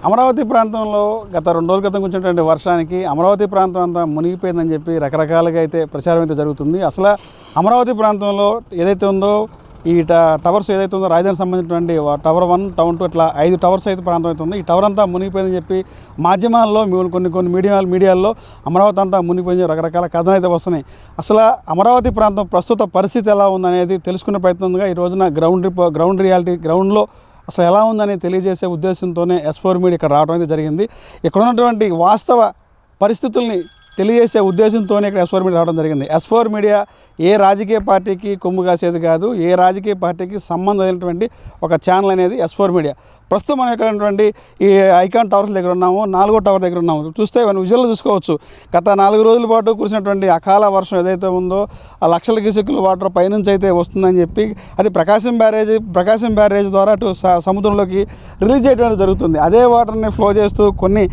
అమరావతి ప్రాంతంలో గత 2 రోజుల క్రితం కురిసినటువంటి వర్షానికి అమరావతి ప్రాంతం అంతా మునిగిపోయిందని చెప్పి రకరకాలుగా అయితే ప్రచారం అయితే జరుగుతుంది. అసలు అమరావతి ప్రాంతంలో ఏదైతే ఉందో ఈ టవర్స్ ఏదైతే ఉందో రాజధానికి సంబంధించినటువంటి టవర్ 1, టవర్ 2 ఇట్లా 5 టవర్స్ అయితే ప్రాంతం అయితే ఉంది. ఈ టవర్ అంతా మునిగిపోయిందని చెప్పి మాధ్యమాల్లో కొన్ని మీడియాల్లో అమరావతి అంతా మునిగిపోయింది రకరకాల కథలు అయితే వస్తున్నాయి. అసలు అమరావతి ప్రాంతం ప్రస్తుత పరిస్థితి ఎలా ఉందనేది తెలుసుకునే ప్రయత్నంగా ఈ రోజున గ్రౌండ్ రియాలిటీ గ్రౌండ్లో అసలు ఎలా ఉందని తెలియజేసే ఉద్దేశంతోనే S4 మీడియా ఇక్కడ రావడం అయితే జరిగింది. ఇక్కడ ఉన్నటువంటి వాస్తవ పరిస్థితుల్ని తెలియజేసే ఉద్దేశంతోనే ఇక్కడ S4 మీడియా రావడం జరిగింది. S4 మీడియా ఏ రాజకీయ పార్టీకి కొమ్ము కాసేది కాదు, ఏ రాజకీయ పార్టీకి సంబంధం అయినటువంటి ఒక ఛానల్ అనేది S4 మీడియా. ప్రస్తుతం మనం ఇక్కడ ఉన్నటువంటి ఈ ఐకాన్ టవర్స్ దగ్గర ఉన్నాము, 4వ టవర్ దగ్గర ఉన్నాము. చూస్తే మనం విజువల్లో చూసుకోవచ్చు. గత 4 రోజుల పాటు కురిసినటువంటి అకాల వర్షం ఏదైతే ఉందో ఆ లక్షల క్యూసెక్కుల వాటర్ పైనుంచి అయితే వస్తుందని చెప్పి అది ప్రకాశం బ్యారేజ్ ద్వారా అటు సముద్రంలోకి రిలీజ్ చేయడం జరుగుతుంది. అదే వాటర్ని ఫ్లో చేస్తూ కొన్ని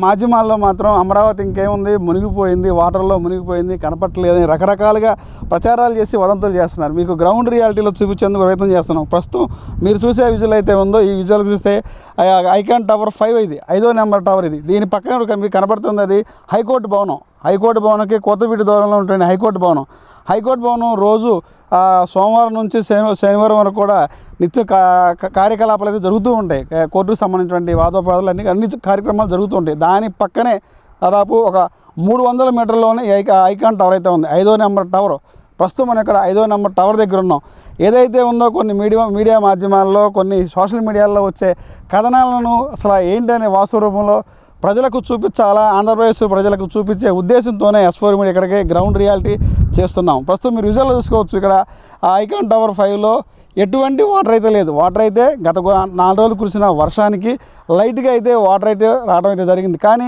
మాధ్యమాల్లో మాత్రం అమరావతి ఇంకేముంది మునిగిపోయింది, వాటర్లో మునిగిపోయింది, కనపట్టలేదని రకరకాలుగా ప్రచారాలు చేసి వదంతులు చేస్తున్నారు. మీకు గ్రౌండ్ రియాలిటీలో చూపించేందుకు ప్రయత్నం చేస్తున్నాం. ప్రస్తుతం మీరు చూసే విజువల్ అయితే ఉందో ఈ విజువల్ చూస్తే ఐకాన్ టవర్ 5 ఇది 5వ నెంబర్ టవర్ ఇది. దీని పక్కన మీకు కనబడుతుంది అది హైకోర్టు భవనంకి కొత్తపేట దూరంలో ఉంటుంది హైకోర్టు భవనం రోజు సోమవారం నుంచి శనివారం వరకు కూడా నిత్య కార్యకలాపాలు అయితే జరుగుతూ ఉంటాయి. కోర్టుకు సంబంధించినటువంటి వాదోపాదాలు అన్ని కార్యక్రమాలు జరుగుతూ ఉంటాయి. దాని పక్కనే దాదాపు ఒక 300 మీటర్లోనే ఐకాన్ టవర్ అయితే ఉంది 5వ నెంబర్ టవర్. ప్రస్తుతం మనం ఇక్కడ 5వ నెంబర్ టవర్ దగ్గర ఉన్నాం. ఏదైతే ఉందో కొన్ని మీడియా మాధ్యమాల్లో కొన్ని సోషల్ మీడియాల్లో వచ్చే కథనాలను అసలు ఏంటనే వాస్తవ రూపంలో ప్రజలకు చూపించాలా, ఆంధ్రప్రదేశ్ ప్రజలకు చూపించే ఉద్దేశంతోనే S4 మీడియా ఇక్కడికి గ్రౌండ్ రియాలిటీ చేస్తున్నాం. ప్రస్తుతం మీరు విజువల్లో చూసుకోవచ్చు. ఇక్కడ ఐకాన్ టవర్ 5లో ఎటువంటి వాటర్ అయితే లేదు. వాటర్ అయితే గత 4 రోజులు కురిసిన వర్షానికి లైట్గా అయితే వాటర్ అయితే రావడం అయితే జరిగింది. కానీ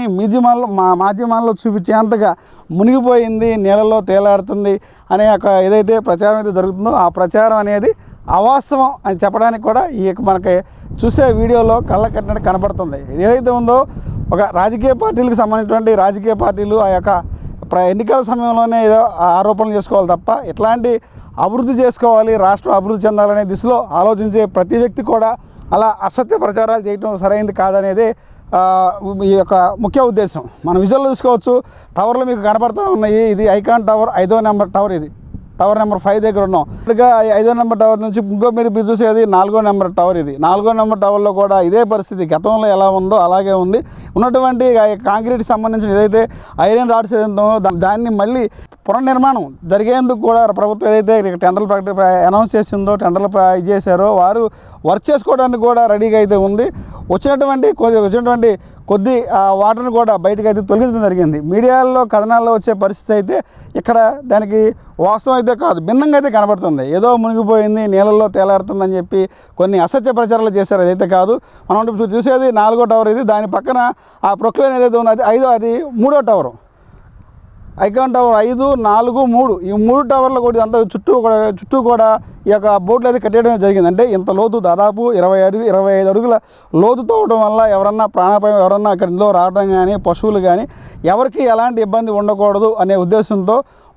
మాధ్యమాల్లో చూపించేంతగా మునిగిపోయింది, నీళ్ళలో తేలాడుతుంది అనే ఒక ఏదైతే ప్రచారం అయితే జరుగుతుందో ఆ ప్రచారం అనేది అవాస్తవం అని చెప్పడానికి కూడా ఈ మనకి చూసే వీడియోలో కళ్ళ కట్టినట్టు కనబడుతుంది. ఏదైతే ఉందో ఒక రాజకీయ పార్టీలకు సంబంధించినటువంటి రాజకీయ పార్టీలు ఆ యొక్క ఎన్నికల సమయంలోనే ఏదో ఆరోపణలు చేసుకోవాలి తప్ప ఇట్లాంటి అభివృద్ధి చేసుకోవాలి, రాష్ట్రం అభివృద్ధి చెందాలనే దిశలో ఆలోచించే ప్రతి వ్యక్తి కూడా అలా అసత్య ప్రచారాలు చేయడం సరైనది కాదనేది ఈ యొక్క ముఖ్య ఉద్దేశం. మనం విజువల్లో చూసుకోవచ్చు. టవర్లు మీకు కనబడుతూ ఉన్నాయి. ఇది ఐకాన్ టవర్ 5వ నెంబర్ టవర్. ఇది టవర్ నెంబర్ 5 దగ్గర ఉన్నాం. ఇక 5వ నెంబర్ టవర్ నుంచి ఇంకో మీరు చూసేది 4వ నెంబర్ టవర్. ఇది 4వ నెంబర్ టవర్లో కూడా ఇదే పరిస్థితి. గతంలో ఎలా ఉందో అలాగే ఉంది. ఉన్నటువంటి కాంక్రీట్కి సంబంధించిన ఏదైతే ఐరన్ రాడ్స్ ఏదైతే దాన్ని మళ్ళీ పునర్నిర్మాణం జరిగేందుకు కూడా ప్రభుత్వం ఏదైతే టెండర్లు అనౌన్స్ చేసిందో, టెండర్లు చేశారో వారు వర్క్ చేసుకోవడానికి కూడా రెడీగా అయితే ఉంది. వచ్చినటువంటి కొద్ది వాటర్ని కూడా బయటకు అయితే తొలగించడం జరిగింది. మీడియాల్లో కథనాల్లో వచ్చే పరిస్థితి అయితే ఇక్కడ దానికి వాస్తవం అయితే కాదు, భిన్నంగా అయితే కనబడుతుంది. ఏదో మునిగిపోయింది, నీళ్ళల్లో తేలాడుతుందని చెప్పి కొన్ని అసత్య ప్రచారాలు చేశారు. అదైతే కాదు. మనం చూసేది 4వ టవర్. ఇది దాని పక్కన ఆ ప్రొక్లైన్ ఏదైతే ఉందో అది 3వ టవరు. ఐకాన్ టవర్ 5, 4, 3 ఈ 3 టవర్లు కూడా అంతా చుట్టూ కూడా ఈ యొక్క బోట్లు అయితే కట్టేయడం జరిగింది. అంటే ఇంత లోతు దాదాపు 25 అడుగుల లోతు తవ్వడం వల్ల ఎవరన్నా ప్రాణాపాయం ఎవరన్నా అక్కడిలో రావడం కానీ పశువులు కానీ ఎవరికి ఎలాంటి ఇబ్బంది ఉండకూడదు అనే ఉద్దేశంతో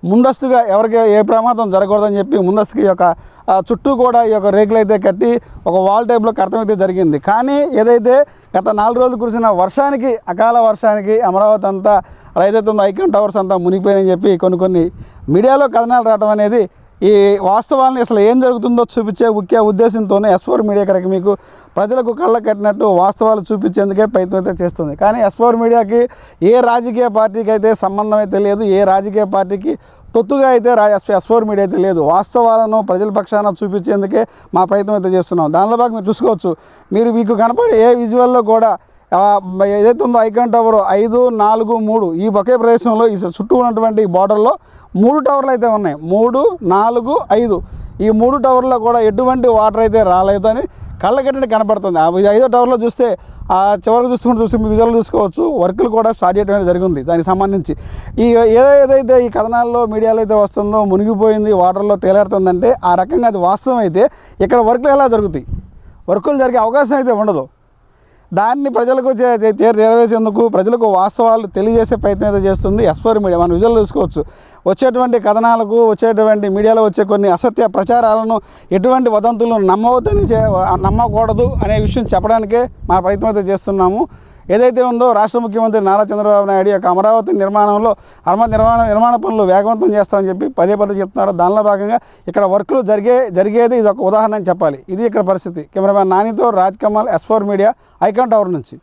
ముందస్తుగా ఎవరికి ఏ ప్రమాదం జరగకూడదని చెప్పి ముందస్తుగా ఈ యొక్క చుట్టూ కూడా ఈ యొక్క రేకులు అయితే కట్టి ఒక వాల్ టైప్లో కట్టడం అయితే జరిగింది. కానీ ఏదైతే గత 4 రోజులు కురిసిన అకాల వర్షానికి అమరావతి అంతా ఏదైతే ఉందో ఐకాన్ టవర్స్ అంతా మునిగిపోయాయని చెప్పి కొన్ని మీడియాలో కథనాలు రావడం అనేది ఈ వాస్తవాన్ని అసలు ఏం జరుగుతుందో చూపించే ముఖ్య ఉద్దేశంతోనే S4 మీడియా ఇక్కడికి మీకు ప్రజలకు కళ్ళ కట్టినట్టు వాస్తవాలు చూపించేందుకే ప్రయత్నం అయితే చేస్తుంది. కానీ S4 మీడియాకి ఏ రాజకీయ పార్టీకి అయితే సంబంధం అయితే లేదు, ఏ రాజకీయ పార్టీకి తొత్తుగా అయితే S4 మీడియా అయితే లేదు. వాస్తవాలను ప్రజల పక్షాన చూపించేందుకే మా ప్రయత్నం అయితే చేస్తున్నాం. దానిలో భాగంగా మీరు చూసుకోవచ్చు. మీకు కనపడే ఏ విజువల్లో కూడా ఏదైతే ఉందో ఐకాన్ టవర్ 5, 4, 3 ఈ ఒకే ప్రదేశంలో ఈ చుట్టూ ఉన్నటువంటి బార్డర్లో 3 టవర్లు అయితే ఉన్నాయి. 3, 4, 5 ఈ 3 టవర్లో కూడా ఎటువంటి వాటర్ అయితే రాలేదు అని కళ్ళకట్టి కనపడుతుంది. 5వ టవర్లో చూస్తే చివరికి చూస్తే మీ విజువల్ చూసుకోవచ్చు. వర్కులు కూడా స్టార్ట్ చేయడం అనేది జరిగింది. దానికి సంబంధించి ఏదైతే ఈ కథనాల్లో మీడియాలో అయితే వస్తుందో మునిగిపోయింది, వాటర్లో తేలాడుతుందంటే ఆ రకంగా అది వాస్తవం అయితే ఇక్కడ వర్కులు ఎలా జరుగుతాయి? వర్కులు జరిగే అవకాశం అయితే ఉండదు. దాన్ని ప్రజలకు చేరవేసేందుకు ప్రజలకు వాస్తవాలు తెలియజేసే ప్రయత్నం అయితే చేస్తుంది S4 మీడియా. మనం విజువల్ చూసుకోవచ్చు. వచ్చేటువంటి కథనాలకు, వచ్చేటువంటి మీడియాలో వచ్చే కొన్ని అసత్య ప్రచారాలను, ఎటువంటి వదంతులను నమ్మకూడదు అనే విషయం చెప్పడానికే మా ప్రయత్నం అయితే చేస్తున్నాము. ఏదైతే ఉందో రాష్ట్ర ముఖ్యమంత్రి నారా చంద్రబాబు నాయుడు యొక్క అమరావతి నిర్మాణ పనులు వేగవంతం చేస్తామని చెప్పి పదే చెప్తున్నారు. దానిలో భాగంగా ఇక్కడ వర్క్లు జరిగేది ఇది ఒక ఉదాహరణ అని చెప్పాలి. ఇది ఇక్కడ పరిస్థితి. కెమెరామ్యాన్ నానితో Raj Kamal, S4 media, icon tower నుంచి.